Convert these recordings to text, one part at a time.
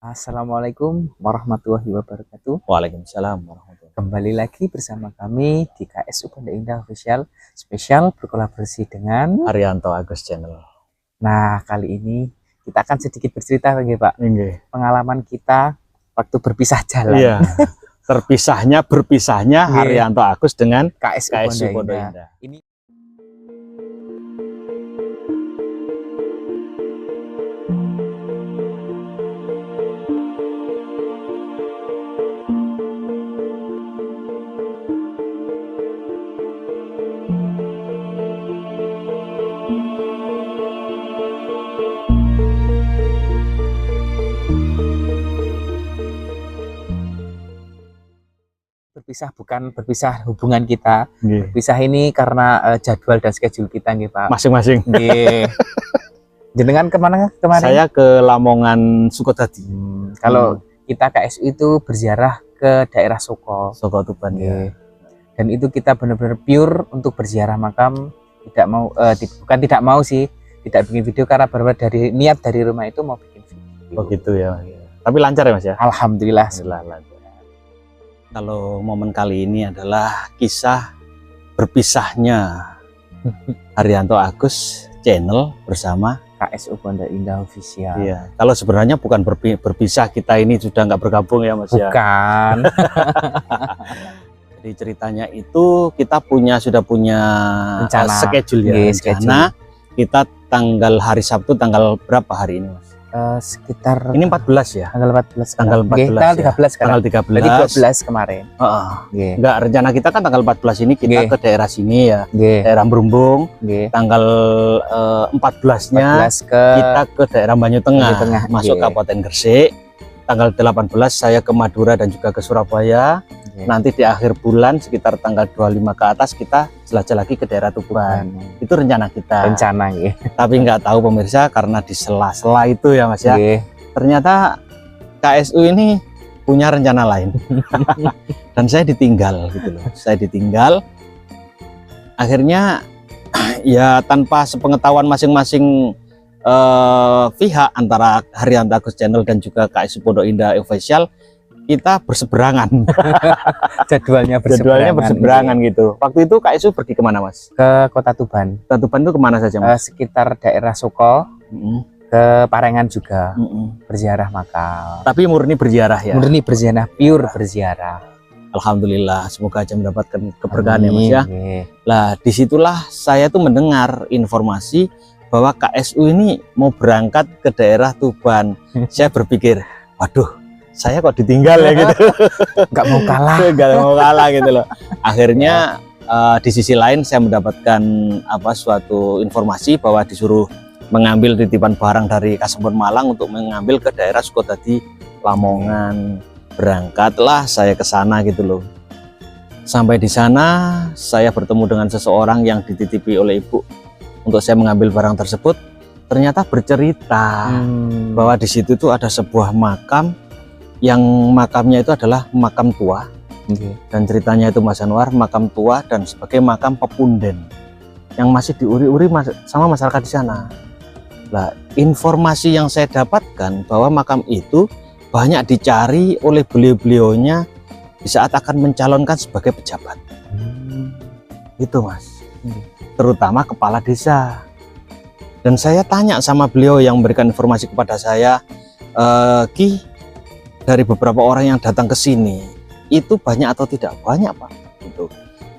Assalamualaikum warahmatullahi wabarakatuh. Waalaikumsalam warahmatullahi wabarakatuh. Kembali lagi bersama kami di KSU Pondok Indah Official, spesial berkolaborasi dengan Haryanto Agus Channel. Nah, kali ini kita akan sedikit bercerita lagi, Pak. Pengalaman kita waktu berpisah jalan. Iya. Berpisahnya Haryanto Agus dengan KSU Pondok Indah. Ini berpisah bukan berpisah hubungan kita. Berpisah ini karena jadwal dan schedule kita nih, Pak. Masing-masing. Jenengan kemana kemarin? Saya ke Lamongan Sukotadi. Kalau kita KSU itu berziarah ke daerah Soko Tuban ya. Dan itu kita benar-benar pure untuk berziarah makam, tidak mau bukan tidak mau sih, tidak bikin video karena baru dari niat dari rumah itu mau bikin video. Oh gitu ya. Tapi lancar ya Mas ya? Alhamdulillah. Lancar. Kalau momen kali ini adalah kisah berpisahnya Haryanto Agus Channel bersama KSU Pondok Indah Official. Iya. Kalau sebenarnya bukan berpisah, kita ini sudah nggak bergabung ya Mas ya. Bukan. Jadi ceritanya itu kita sudah punya rencana, schedule ya. Rencana kita hari Sabtu tanggal berapa hari ini Mas? Sekitar ini 14 ya. Tanggal 14. Tanggal 14. Tanggal 13 Tanggal 13. Berarti 12 kemarin. Enggak, rencana kita kan tanggal 14 ini kita ke daerah sini ya. Daerah Brumbung. Tanggal 14-nya kita ke daerah Banyu Tengah, masuk Kabupaten Gresik. Tanggal 18 saya ke Madura dan juga ke Surabaya. Nanti di akhir bulan sekitar tanggal 25 ke atas kita jelajah lagi ke daerah Tuban. Itu rencana kita. Tapi nggak tahu pemirsa, karena di sela-sela itu ya Mas ya. Ternyata KSU ini punya rencana lain. Dan saya ditinggal gitu loh. Saya ditinggal. Akhirnya ya tanpa sepengetahuan masing-masing pihak antara Haryanto Agus Channel dan juga KSU Pondok Indah Official, kita berseberangan. Jadwalnya berseberangan gitu. Waktu itu KSU pergi kemana Mas? Ke Kota Tuban. Kota Tuban itu kemana saja Mas? Sekitar daerah Soko, ke Parengan juga, berziarah makam. Tapi murni berziarah ya? Murni berziarah, pure berziarah. Alhamdulillah, semoga aja mendapatkan keberkahan ya Mas ya. Lah disitulah saya tuh mendengar informasi bahwa KSU ini mau berangkat ke daerah Tuban. Saya berpikir, waduh, saya kok ditinggal ya gitu. Nggak mau kalah gitu loh. Akhirnya di sisi lain saya mendapatkan suatu informasi bahwa disuruh mengambil titipan barang dari Kasempon Malang untuk mengambil ke daerah Sukotadi, Lamongan. Berangkatlah saya ke sana gitu loh. Sampai di sana saya bertemu dengan seseorang yang dititipi oleh ibu untuk saya mengambil barang tersebut. Ternyata bercerita bahwa di situ tuh ada sebuah makam, yang makamnya itu adalah makam tua. Dan ceritanya itu Mas Anwar, makam tua dan sebagai makam pepunden yang masih diuri-uri sama masyarakat di sana. Nah, informasi yang saya dapatkan bahwa makam itu banyak dicari oleh beliau-beliaunya di saat akan mencalonkan sebagai pejabat. Itu Mas. Terutama kepala desa. Dan saya tanya sama beliau yang memberikan informasi kepada saya, Ki, dari beberapa orang yang datang ke sini itu banyak atau tidak? Banyak Pak. Gitu.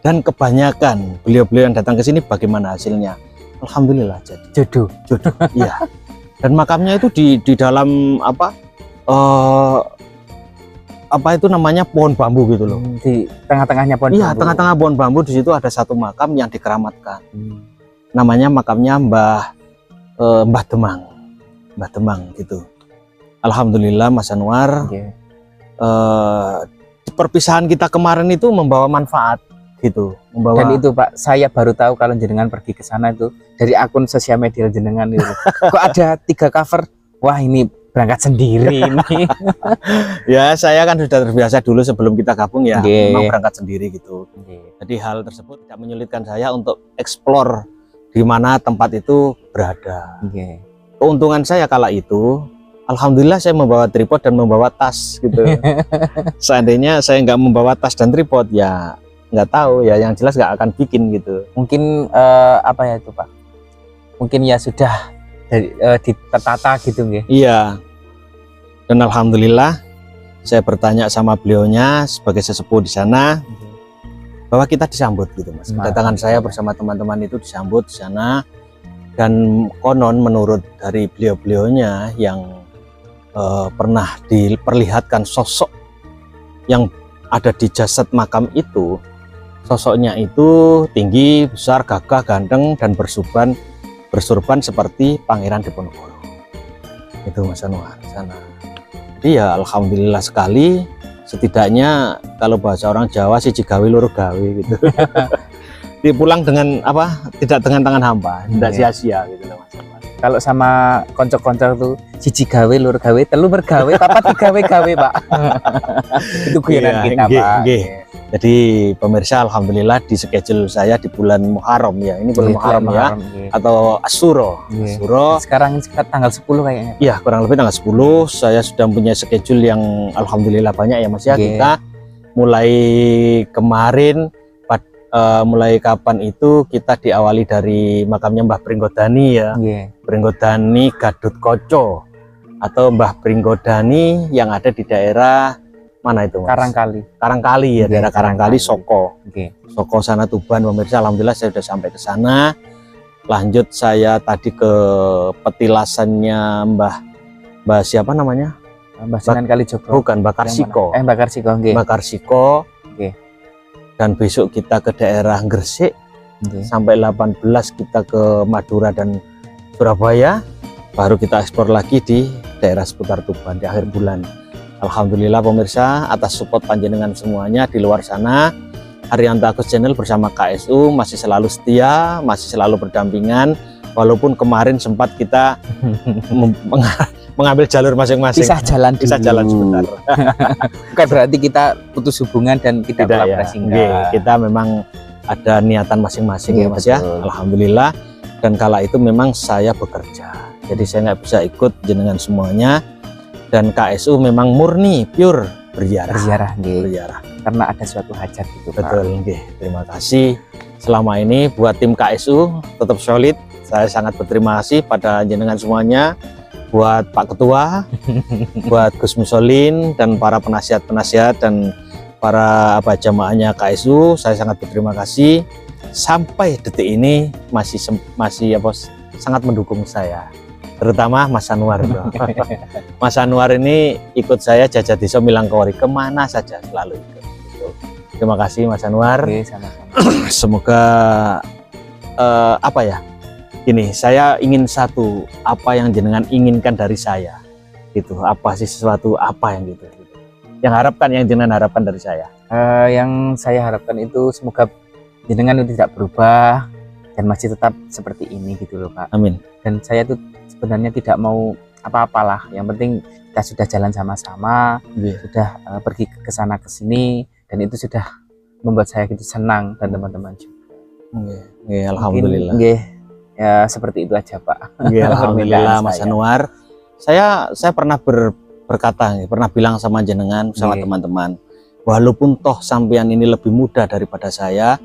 Dan kebanyakan beliau-beliau yang datang ke sini bagaimana hasilnya? Alhamdulillah jadi jodoh. Iya. Dan makamnya itu di dalam itu namanya pohon bambu gitu loh. Di tengah-tengahnya pohon bambu. Iya, tengah-tengah pohon bambu. Di situ ada satu makam yang dikeramatkan. Namanya makamnya Mbah Demang gitu. Alhamdulillah Mas Anwar, perpisahan kita kemarin itu membawa manfaat gitu. Dan itu Pak, saya baru tahu kalau jenengan pergi ke sana itu dari akun sosial media jenengan itu. Kok ada 3 cover? Wah, ini berangkat sendiri ini. Ya, saya kan sudah terbiasa dulu sebelum kita gabung ya, memang berangkat sendiri gitu. Jadi hal tersebut tidak menyulitkan saya untuk eksplor di mana tempat itu berada. Keuntungan saya kala itu alhamdulillah saya membawa tripod dan membawa tas gitu. Seandainya saya nggak membawa tas dan tripod ya nggak tahu ya, yang jelas nggak akan bikin gitu. Mungkin apa ya itu Pak, mungkin ya sudah ditata gitu nggih. Iya, dan alhamdulillah saya bertanya sama beliaunya sebagai sesepuh di sana bahwa kita disambut gitu Mas. Kedatangan saya bersama teman-teman itu disambut di sana, dan konon menurut dari beliau-beliaunya yang pernah diperlihatkan sosok yang ada di jasad makam itu, sosoknya itu tinggi, besar, gagah, ganteng, dan bersurban seperti Pangeran Diponegoro. Itu Mas Anwar sana. Jadi ya alhamdulillah sekali, setidaknya kalau bahasa orang Jawa sih gawe loro gawe gitu. Dipulang dengan apa? Tidak dengan tangan hampa, tidak sia-sia gitu loh Mas Anwar. Kalau sama konco-konco tuh siji gawe, loro gawe, telu bergawe, papat digawe-gawe Pak. Itu guyonan kita Pak. Jadi pemirsa, alhamdulillah di schedule saya di bulan Muharram ya, ini bulan Muharram ya, atau Asyura. Sekarang tanggal 10 kayaknya. Iya, kurang lebih tanggal 10 saya sudah punya schedule yang alhamdulillah banyak ya Mas ya. Kita mulai kemarin, mulai kapan itu kita diawali dari makamnya Mbah Pringgodani ya. Pringgodani Gadut Koco atau Mbah Pringgodani yang ada di daerah mana itu Mas? Karangkali ya, daerah Karangkali Soko. Soko sana Tuban pemirsa, alhamdulillah saya sudah sampai ke sana. Lanjut saya tadi ke petilasannya Mbah siapa namanya? Mbah Sunan Kalijogo. Bukan, Mbah Karsiko. Mbah Karsiko nggih. Mbah Karsiko. Dan besok kita ke daerah Gresik. Sampai 18 kita ke Madura dan Surabaya. Baru kita ekspor lagi di daerah seputar Tuban di akhir bulan. Alhamdulillah pemirsa, atas support panjenengan semuanya di luar sana, Haryanto Agus Channel bersama KSU masih selalu setia, masih selalu berdampingan, walaupun kemarin sempat kita mengambil jalur masing-masing, pisah jalan sebentar. Bukan berarti kita putus hubungan dan tidak kolaborasi, ya. Kita memang ada niatan masing-masing ya Mas ya, alhamdulillah. Dan kala itu memang saya bekerja, jadi saya nggak bisa ikut jenengan semuanya. Dan KSU memang murni pure berziarah karena ada suatu hajat gitu Pak. Betul nggih. Terima kasih selama ini buat tim KSU tetap solid. Saya sangat berterima kasih pada jenengan semuanya, buat Pak Ketua, buat Gus Musolin dan para penasihat-penasihat dan para jamaahnya KSU. Saya sangat berterima kasih sampai detik ini masih sangat mendukung saya. Terutama Mas Anwar. Mas Anwar ini ikut saya jajah desa Milangkori kemana saja selalu ikut. Terima kasih Mas Anwar. Sama-sama. Semoga ini saya ingin satu, apa yang jenengan inginkan dari saya itu apa sih, sesuatu apa yang gitu yang jenengan harapkan dari saya. Yang saya harapkan itu semoga jenengan itu tidak berubah dan masih tetap seperti ini gitu loh Pak. Amin. Dan saya tuh sebenarnya tidak mau apa-apalah, yang penting kita sudah jalan sama-sama, sudah pergi ke sana ke sini, dan itu sudah membuat saya gitu senang dan teman-teman juga. Alhamdulillah. Ya seperti itu aja Pak. Alhamdulillah Mas Anwar. Saya pernah berkata, pernah bilang sama jenengan, sama teman-teman, walaupun toh sampean ini lebih muda daripada saya,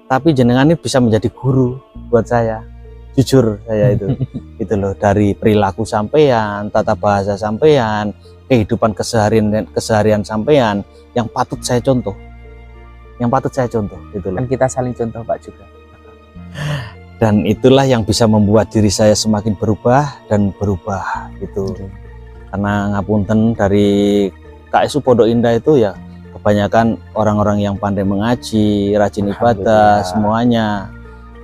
tapi jenengan ini bisa menjadi guru buat saya. Jujur saya itu itu loh, dari perilaku sampean, tata bahasa sampean, kehidupan keseharian sampean yang patut saya contoh. Gitu loh. Kan kita saling contoh Pak juga. Dan itulah yang bisa membuat diri saya semakin berubah gitu. Karena ngapunten dari KSU Pondok Indah itu ya kebanyakan orang-orang yang pandai mengaji, rajin ibadah semuanya.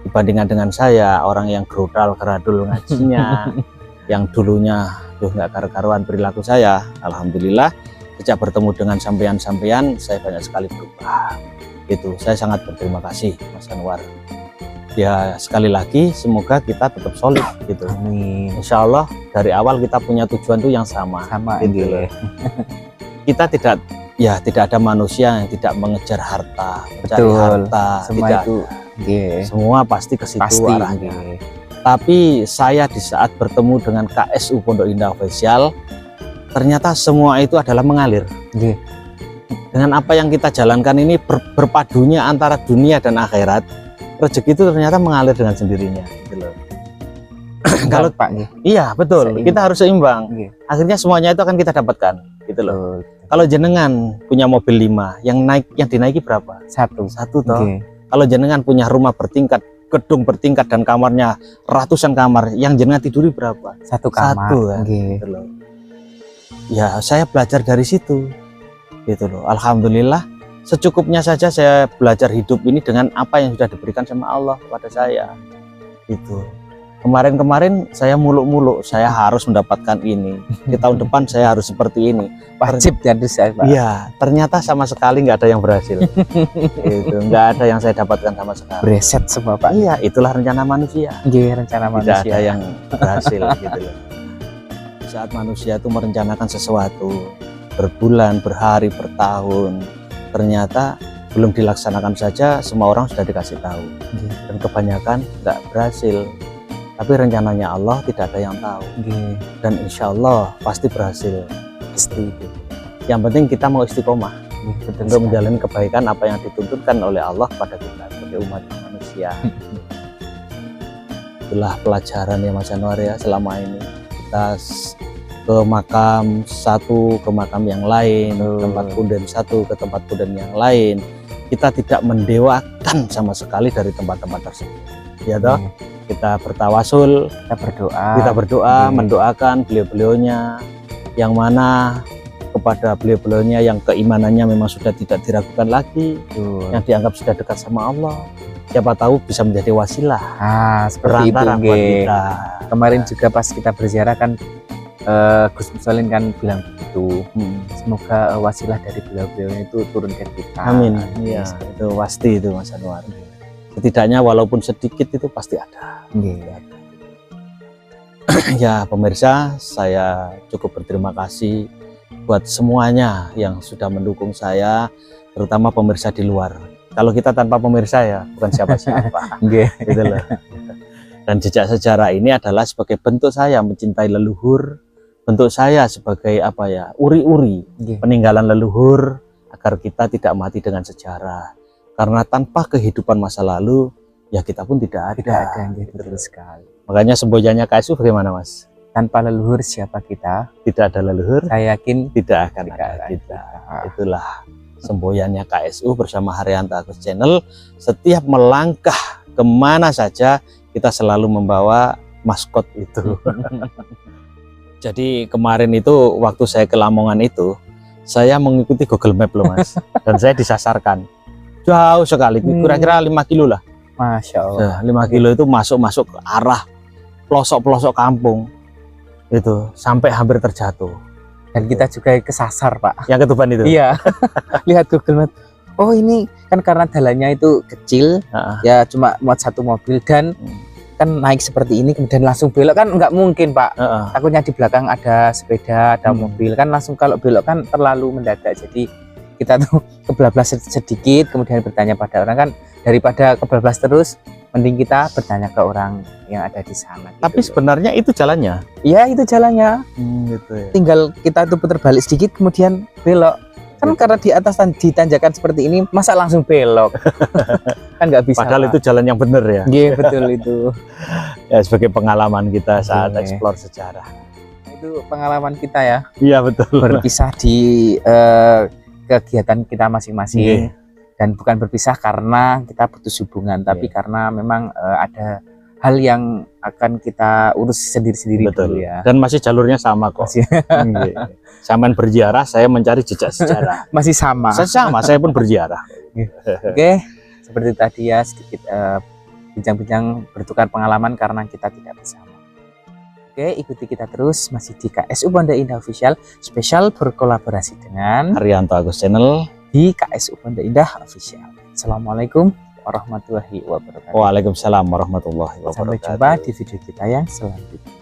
Dibandingkan dengan saya, orang yang geradul ngajinya, yang dulunya nggak karu-karuan perilaku saya. Alhamdulillah sejak bertemu dengan sampean-sampean saya banyak sekali berubah. Itu saya sangat berterima kasih Mas Anwar. Ya sekali lagi semoga kita tetap solid gitu. Amin. Insya Allah dari awal kita punya tujuan tuh yang sama gitu. Kita tidak ada manusia yang tidak mengejar harta, mencari harta. Semua tidak itu semua pasti ke situ arahnya. Tapi saya di saat bertemu dengan KSU Pondok Indah Official, ternyata semua itu adalah mengalir. Nggih. Dengan apa yang kita jalankan ini berpadunya antara dunia dan akhirat, rezeki itu ternyata mengalir dengan sendirinya gitu loh. Kalau Pak nggih. iya betul, Seimbang. kita harus seimbang. Nggih. Akhirnya semuanya itu akan kita dapatkan gitu loh. Betul. Kalau jenengan punya mobil 5, yang dinaiki berapa? Satu. Satu toh. Nggih. Kalau jenengan punya rumah bertingkat, gedung bertingkat dan kamarnya ratusan kamar, yang jenengan tiduri berapa? Satu kamar. Satu kan? Nggih. Gitu loh. Ya saya belajar dari situ gitu loh. Alhamdulillah secukupnya saja saya belajar hidup ini dengan apa yang sudah diberikan sama Allah kepada saya gitu. Kemarin saya muluk-muluk saya harus mendapatkan ini, di tahun depan saya harus seperti ini, Wajib jadi saya, Pak. iya ternyata sama sekali nggak ada yang berhasil. Gitu, nggak ada yang saya dapatkan sama sekali. Breset semua, Pak. Iya, itulah rencana manusia. Nggih, rencana Tidak manusia. ada yang berhasil gitu loh. Saat manusia itu merencanakan sesuatu berbulan, berhari, bertahun, ternyata belum dilaksanakan saja semua orang sudah dikasih tahu. Nggih. Dan kebanyakan nggak berhasil. Tapi rencananya Allah tidak ada yang tahu. Nggih. Dan insya Allah pasti berhasil. Pasti itu. Yang penting kita mau istiqomah Nggih, betul untuk sekali. menjalani kebaikan apa yang dituntutkan oleh Allah kepada kita sebagai umat manusia. Itulah pelajaran ya Mas Anwar ya, selama ini kita ke makam satu ke makam yang lain, tempat punden satu ke tempat punden yang lain, kita tidak mendewakan sama sekali dari tempat-tempat tersebut ya toh. Kita bertawasul, Kita berdoa. mendoakan beliau-beliaunya yang mana kepada beliau-beliaunya yang keimanannya memang sudah tidak diragukan lagi, Betul. yang dianggap sudah dekat sama Allah, siapa tahu bisa menjadi wasilah Seperti itu, perantara buat nggih. kita. Kemarin juga pas kita berziarah kan Gus Musolin kan bilang begitu. Semoga wasilah dari beliau-beliau itu turun ke kita. Amin. Iya, Iya, itu pasti itu Mas Anwar. Setidaknya walaupun sedikit itu pasti ada. Nggih. Ya pemirsa, saya cukup berterima kasih buat semuanya yang sudah mendukung saya, terutama pemirsa di luar. Kalau kita tanpa pemirsa ya bukan siapa-siapa. Nggih. Gitu loh. Dan jejak sejarah ini adalah sebagai bentuk saya mencintai leluhur, bentuk saya sebagai apa ya, uri-uri Nggih. peninggalan leluhur agar kita tidak mati dengan sejarah. Karena tanpa kehidupan masa lalu, ya kita pun tidak ada. Tidak ada, nggih, betul sekali. Makanya semboyannya KSU bagaimana Mas? Tanpa leluhur siapa kita? Tidak ada leluhur, Saya yakin tidak akan tidak ada ada kita. kita. Itulah semboyannya KSU bersama Haryanto Agus Channel. Setiap melangkah kemana saja, kita selalu membawa maskot itu. Jadi kemarin itu waktu saya ke Lamongan itu, saya mengikuti Google Map loh Mas. Dan saya disasarkan. Jauh sekali, kira-kira 5 kilo lah. Masya Allah. 5 kilo itu masuk ke arah pelosok-pelosok kampung. Itu sampai hampir terjatuh. Dan kita juga kesasar, Pak. Yang ketuban itu? Iya. Lihat Google Map. Oh ini kan karena jalannya itu kecil, ya cuma muat satu mobil dan kan naik seperti ini kemudian langsung belok kan nggak mungkin Pak. Takutnya di belakang ada sepeda, ada mobil kan langsung kalau belok kan terlalu mendadak. Jadi kita tuh kebablas sedikit kemudian bertanya pada orang kan daripada kebablas terus mending kita bertanya ke orang yang ada di sana. Tapi gitu sebenarnya itu jalannya? Iya itu jalannya. Gitu ya. Tinggal kita tuh putar balik sedikit kemudian belok. Kan karena di atas di tanjakan seperti ini masa langsung belok kan nggak bisa. Padahal itu jalan yang benar ya. Iya betul itu. Ya sebagai pengalaman kita saat eksplor sejarah. Itu pengalaman kita ya. Iya betul. Berpisah di kegiatan kita masing-masing dan bukan berpisah karena kita putus hubungan, tapi karena memang ada hal yang akan kita urus sendiri-sendiri dulu ya. Dan masih jalurnya sama kok. Samaan berziarah, saya mencari jejak sejarah. Masih sama. Saya pun berziarah. Oke, seperti tadi ya sedikit bincang-bincang bertukar pengalaman karena kita tidak bersama. Oke, ikuti kita terus masih di KSU Pondok Indah Official, spesial berkolaborasi dengan Haryanto Agus Channel di KSU Pondok Indah Official. Assalamualaikum warahmatullahi wabarakatuh. Waalaikumsalam warahmatullahi wabarakatuh. Sampai jumpa di video kita yang selanjutnya.